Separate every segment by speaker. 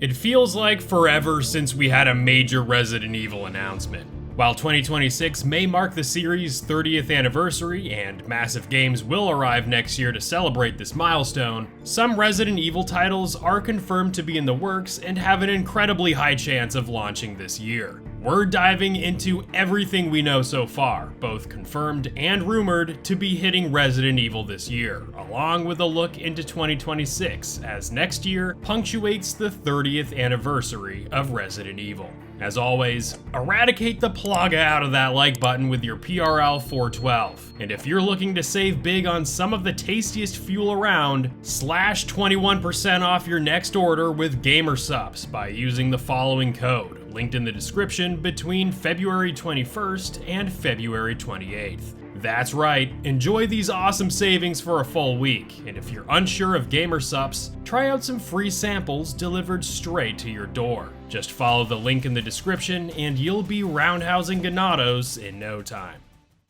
Speaker 1: It feels like forever since we had a major Resident Evil announcement. While 2026 may mark the series' 30th anniversary, and massive games will arrive next year to celebrate this milestone, some Resident Evil titles are confirmed to be in the works and have an incredibly high chance of launching this year. We're diving into everything we know so far, both confirmed and rumored to be hitting Resident Evil this year, along with a look into 2026, as next year punctuates the 30th anniversary of Resident Evil. As always, eradicate the plaga out of that like button with your PRL 412. And if you're looking to save big on some of the tastiest fuel around, slash 21% off your next order with Gamer Supps by using the following code, linked in the description, between February 21st and February 28th. That's right, enjoy these awesome savings for a full week, and if you're unsure of Gamer Supps, try out some free samples delivered straight to your door. Just follow the link in the description and you'll be roundhousing Ganados in no time.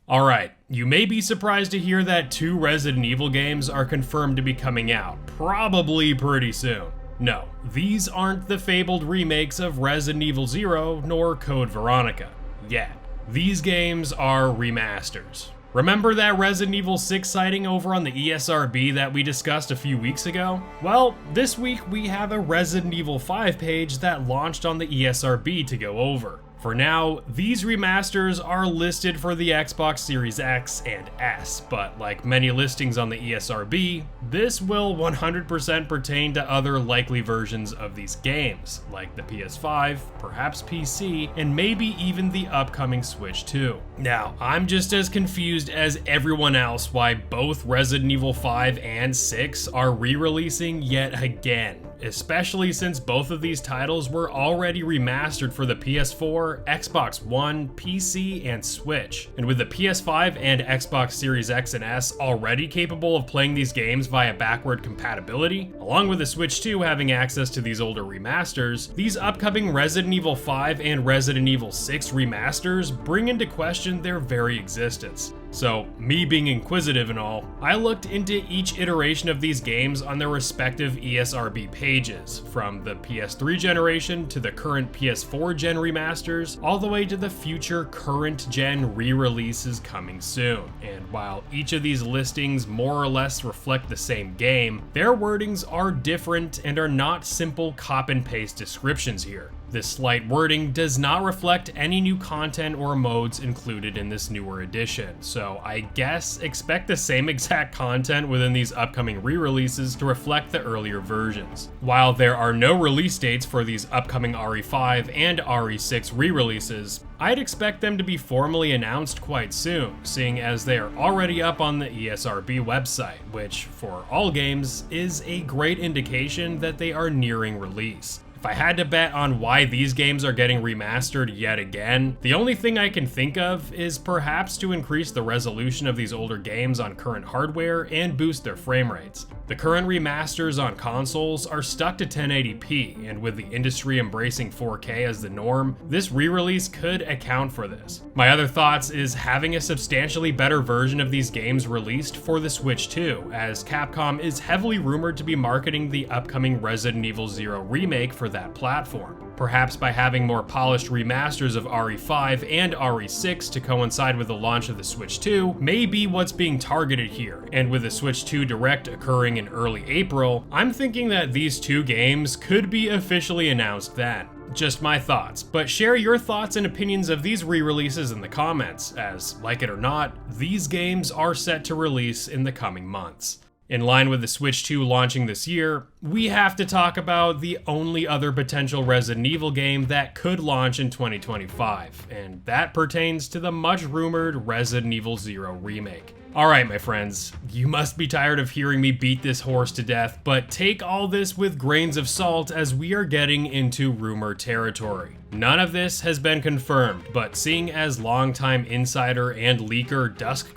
Speaker 1: Alright, you may be surprised to hear that 2 Resident Evil games are confirmed to be coming out, probably pretty soon. No, these aren't the fabled remakes of Resident Evil 0 nor Code Veronica, yet. These games are remasters. Remember that Resident Evil 6 sighting over on the ESRB that we discussed a few weeks ago? Well, this week we have a Resident Evil 5 page that launched on the ESRB to go over. For now, these remasters are listed for the Xbox Series X and S, but like many listings on the ESRB, this will 100% pertain to other likely versions of these games, like the PS5, perhaps PC, and maybe even the upcoming Switch 2. Now, I'm just as confused as everyone else why both Resident Evil 5 and 6 are re-releasing yet again, especially since both of these titles were already remastered for the PS4, Xbox One, PC, and Switch. And with the PS5 and Xbox Series X and S already capable of playing these games via backward compatibility, along with the Switch 2 having access to these older remasters, these upcoming Resident Evil 5 and Resident Evil 6 remasters bring into question their very existence. So, me being inquisitive and all, I looked into each iteration of these games on their respective ESRB pages, from the PS3 generation to the current PS4 gen remasters, all the way to the future current gen re-releases coming soon. And while each of these listings more or less reflect the same game, their wordings are different and are not simple cop and paste descriptions here. This slight wording does not reflect any new content or modes included in this newer edition, so I guess expect the same exact content within these upcoming re-releases to reflect the earlier versions. While there are no release dates for these upcoming RE5 and RE6 re-releases, I'd expect them to be formally announced quite soon, seeing as they are already up on the ESRB website, which, for all games, is a great indication that they are nearing release. If I had to bet on why these games are getting remastered yet again, the only thing I can think of is perhaps to increase the resolution of these older games on current hardware and boost their frame rates. The current remasters on consoles are stuck to 1080p, and with the industry embracing 4K as the norm, this re-release could account for this. My other thoughts is having a substantially better version of these games released for the Switch 2, as Capcom is heavily rumored to be marketing the upcoming Resident Evil 0 remake for that platform. Perhaps by having more polished remasters of RE5 and RE6 to coincide with the launch of the Switch 2 may be what's being targeted here, and with the Switch 2 Direct occurring in early April, I'm thinking that these 2 games could be officially announced then. Just my thoughts, but share your thoughts and opinions of these re-releases in the comments, as, like it or not, these games are set to release in the coming months. In line with the Switch 2 launching this year, we have to talk about the only other potential Resident Evil game that could launch in 2025, and that pertains to the much rumored Resident Evil 0 remake. Alright my friends, you must be tired of hearing me beat this horse to death, but take all this with grains of salt as we are getting into rumor territory. None of this has been confirmed, but seeing as longtime insider and leaker Dusk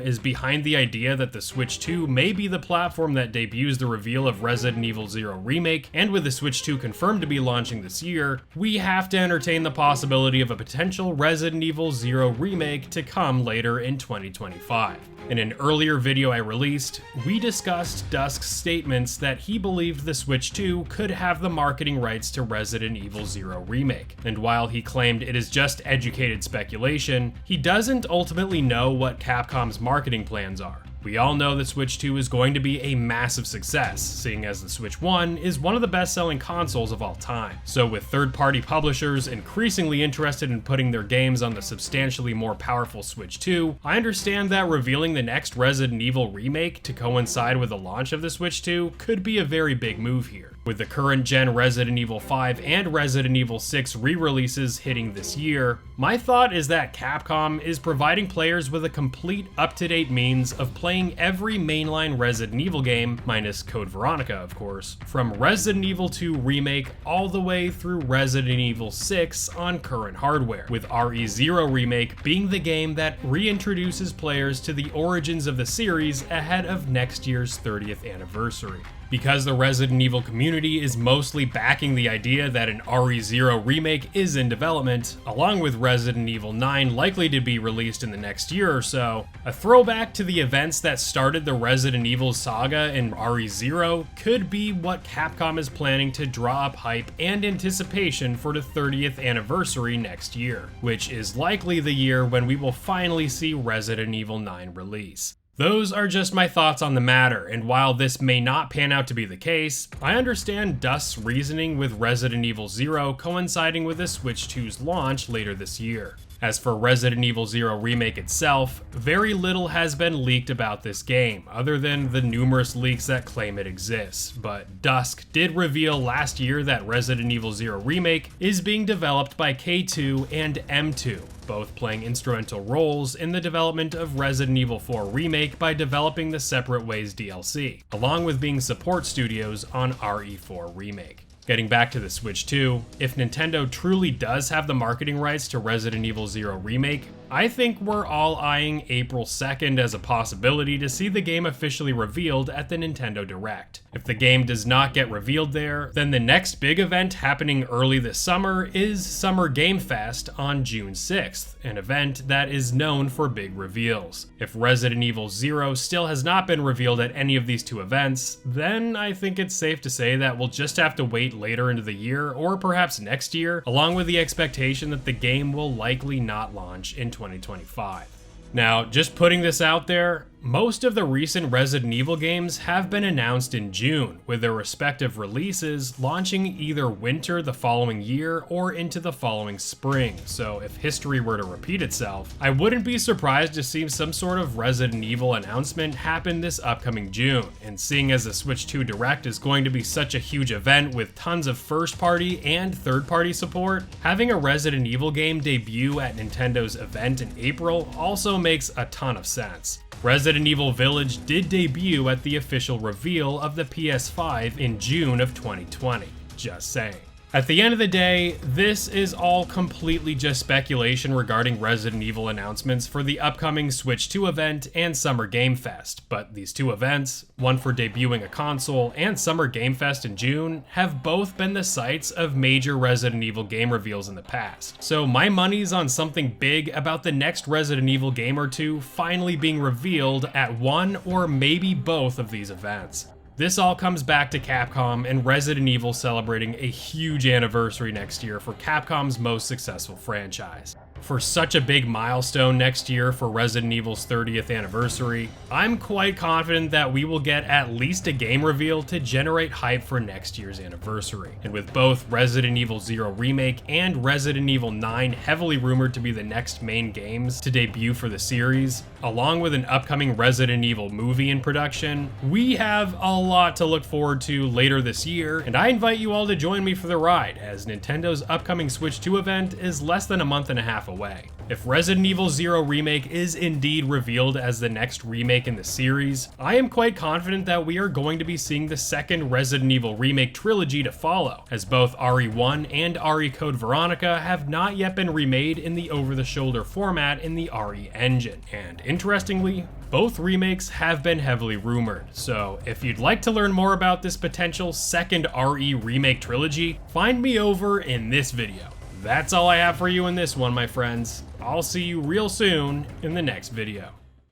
Speaker 1: is behind the idea that the Switch 2 may be the platform that debuts the reveal of Resident Evil Evil 0 Remake, and with the Switch 2 confirmed to be launching this year, we have to entertain the possibility of a potential Resident Evil 0 remake to come later in 2025. In an earlier video I released, we discussed Dusk's statements that he believed the Switch 2 could have the marketing rights to Resident Evil 0 Remake, and while he claimed it is just educated speculation, he doesn't ultimately know what Capcom's marketing plans are. We all know that Switch 2 is going to be a massive success, seeing as the Switch 1 is one of the best-selling consoles of all time. So with third-party publishers increasingly interested in putting their games on the substantially more powerful Switch 2, I understand that revealing the next Resident Evil remake to coincide with the launch of the Switch 2 could be a very big move here. With the current gen Resident Evil 5 and Resident Evil 6 re-releases hitting this year, my thought is that Capcom is providing players with a complete up-to-date means of playing every mainline Resident Evil game, minus Code Veronica of course, from Resident Evil 2 Remake all the way through Resident Evil 6 on current hardware, with RE0 Remake being the game that reintroduces players to the origins of the series ahead of next year's 30th anniversary. Because the Resident Evil community is mostly backing the idea that an RE0 remake is in development, along with Resident Evil 9 likely to be released in the next year or so, a throwback to the events that started the Resident Evil saga in RE0 could be what Capcom is planning to draw up hype and anticipation for the 30th anniversary next year, which is likely the year when we will finally see Resident Evil 9 release. Those are just my thoughts on the matter, and while this may not pan out to be the case, I understand Dusk's reasoning with Resident Evil 0 coinciding with the Switch 2's launch later this year. As for Resident Evil 0 Remake itself, very little has been leaked about this game, other than the numerous leaks that claim it exists, but Dusk did reveal last year that Resident Evil 0 Remake is being developed by K2 and M2, both playing instrumental roles in the development of Resident Evil 4 Remake by developing the Separate Ways DLC, along with being support studios on RE4 Remake. Getting back to the Switch 2, if Nintendo truly does have the marketing rights to Resident Evil 0 Remake, I think we're all eyeing April 2nd as a possibility to see the game officially revealed at the Nintendo Direct. If the game does not get revealed there, then the next big event happening early this summer is Summer Game Fest on June 6th, an event that is known for big reveals. If Resident Evil 0 still has not been revealed at any of these two events, then I think it's safe to say that we'll just have to wait later into the year, or perhaps next year, along with the expectation that the game will likely not launch in 2025. Now, just putting this out there, most of the recent Resident Evil games have been announced in June, with their respective releases launching either winter the following year or into the following spring, so if history were to repeat itself, I wouldn't be surprised to see some sort of Resident Evil announcement happen this upcoming June, and seeing as the Switch 2 Direct is going to be such a huge event with tons of first-party and third-party support, having a Resident Evil game debut at Nintendo's event in April also makes a ton of sense. Resident Evil Village did debut at the official reveal of the PS5 in June of 2020. Just saying. At the end of the day, this is all completely just speculation regarding Resident Evil announcements for the upcoming Switch 2 event and Summer Game Fest, but these two events, one for debuting a console and Summer Game Fest in June, have both been the sites of major Resident Evil game reveals in the past. So my money's on something big about the next Resident Evil game or two finally being revealed at one or maybe both of these events. This all comes back to Capcom and Resident Evil celebrating a huge anniversary next year for Capcom's most successful franchise. For such a big milestone next year for Resident Evil's 30th anniversary, I'm quite confident that we will get at least a game reveal to generate hype for next year's anniversary. And with both Resident Evil 0 Remake and Resident Evil 9 heavily rumored to be the next main games to debut for the series, along with an upcoming Resident Evil movie in production, we have a lot to look forward to later this year, and I invite you all to join me for the ride, as Nintendo's upcoming Switch 2 event is less than a month and a half away. If Resident Evil 0 Remake is indeed revealed as the next remake in the series, I am quite confident that we are going to be seeing the second Resident Evil Remake trilogy to follow, as both RE1 and RE Code Veronica have not yet been remade in the over-the-shoulder format in the RE engine. And interestingly, both remakes have been heavily rumored, so if you'd like to learn more about this potential second RE Remake trilogy, find me over in this video. That's all I have for you in this one, my friends. I'll see you real soon in the next video.